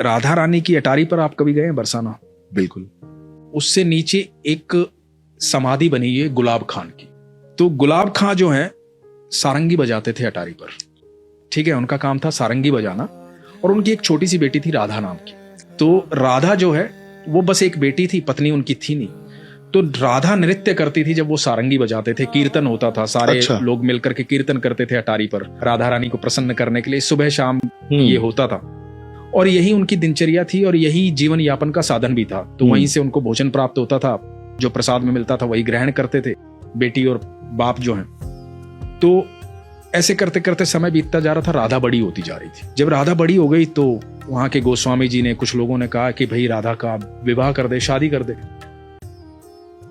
राधा रानी की अटारी पर आप कभी गए हैं बरसाना? बिल्कुल। उससे नीचे एक समाधि बनी है गुलाब खान की। तो गुलाब खान जो है सारंगी बजाते थे अटारी पर, ठीक है, उनका काम था सारंगी बजाना। और उनकी एक छोटी सी बेटी थी राधा नाम की। तो राधा जो है वो बस एक बेटी थी, पत्नी उनकी थी नहीं। तो राधा नृत्य करती थी जब वो सारंगी बजाते थे, कीर्तन होता था, सारे लोग मिलकर के कीर्तन करते थे अटारी पर राधा रानी को प्रसन्न करने के लिए, सुबह शाम ये होता था। और यही उनकी दिनचर्या थी और यही जीवन यापन का साधन भी था। तो वहीं से उनको भोजन प्राप्त होता था, जो प्रसाद में मिलता था वही ग्रहण करते थे बेटी और बाप जो हैं। तो ऐसे करते करते समय बीतता जा रहा था, राधा बड़ी होती जा रही थी। जब राधा बड़ी हो गई तो वहां के गोस्वामी जी ने, कुछ लोगों ने कहा कि भाई राधा का विवाह कर दे, शादी कर दे।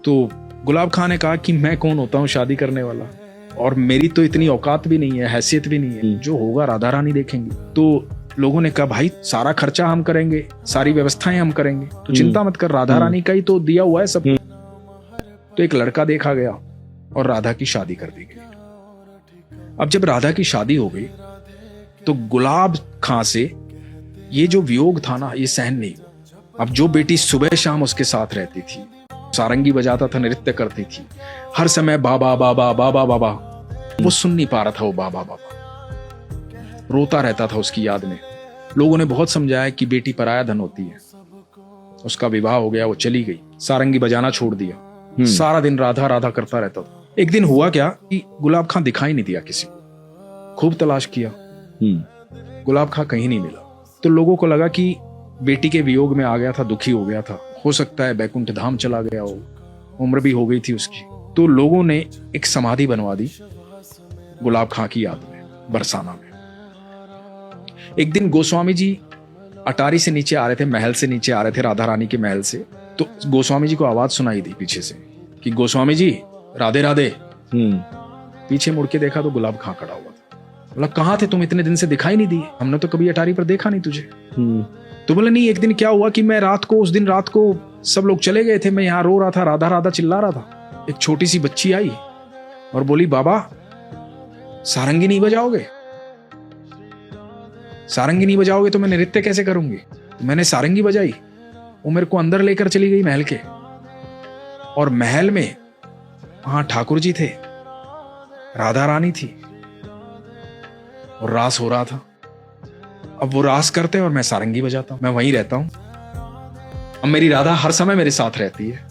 तो गुलाब खान ने कहा कि मैं कौन होता हूँ शादी करने वाला, और मेरी तो इतनी औकात भी नहीं है, हैसियत भी नहीं है, जो होगा राधा रानी देखेंगे। तो लोगों ने कहा भाई सारा खर्चा हम करेंगे, सारी व्यवस्थाएं हम करेंगे, तो चिंता मत कर, राधा रानी का ही तो दिया हुआ है सब। तो एक लड़का देखा गया और राधा की शादी कर दी गई। अब जब राधा की शादी हो गई तो गुलाब खां से ये जो वियोग था ना, ये सहन नहीं हुआ। अब जो बेटी सुबह शाम उसके साथ रहती थी, सारंगी बजाता था, नृत्य करती थी, हर समय बाबा बाबा बाबा बाबा, वो सुन नहीं पा रहा था, वो बाबा बाबा रोता रहता था उसकी याद में। लोगों ने बहुत समझाया कि बेटी पराया धन होती है। उसका विवाह हो गया, वो चली गई, सारंगी बजाना छोड़ दिया, सारा दिन राधा राधा करता रहता था। एक दिन हुआ क्या कि गुलाब खां दिखाई नहीं दिया किसी को। खूब तलाश किया, गुलाब खां कहीं नहीं मिला। तो लोगों को लगा कि बेटी के वियोग में आ गया था, दुखी हो गया था, हो सकता है बैकुंठ धाम चला गया हो, उम्र भी हो गई थी उसकी। तो लोगों ने एक समाधि बनवा दी गुलाब खां की याद में बरसाना में। एक दिन गोस्वामी जी अटारी से नीचे आ रहे थे, महल से नीचे आ रहे थे, राधा रानी के महल से। तो गोस्वामी जी को आवाज सुनाई दी पीछे से कि गोस्वामी जी राधे राधे। पीछे मुड़ के देखा तो गुलाब खां खड़ा हुआ था। बोला कहाँ थे तुम, इतने दिन से दिखाई नहीं दिए, हमने तो कभी अटारी पर देखा नहीं तुझे। तो बोले नहीं, एक दिन क्या हुआ कि मैं रात को, उस दिन रात को सब लोग चले गए थे, मैं यहाँ रो रहा था, राधा राधा चिल्ला रहा था। एक छोटी सी बच्ची आई और बोली बाबा सारंगी नहीं बजाओगे, सारंगी नहीं बजाओगे तो मैं नृत्य कैसे करूंगी। तो मैंने सारंगी बजाई, वो मेरे को अंदर लेकर चली गई महल के, और महल में वहां ठाकुर जी थे, राधा रानी थी और रास हो रहा था। अब वो रास करते हैं और मैं सारंगी बजाता हूं, मैं वहीं रहता हूं। अब मेरी राधा हर समय मेरे साथ रहती है।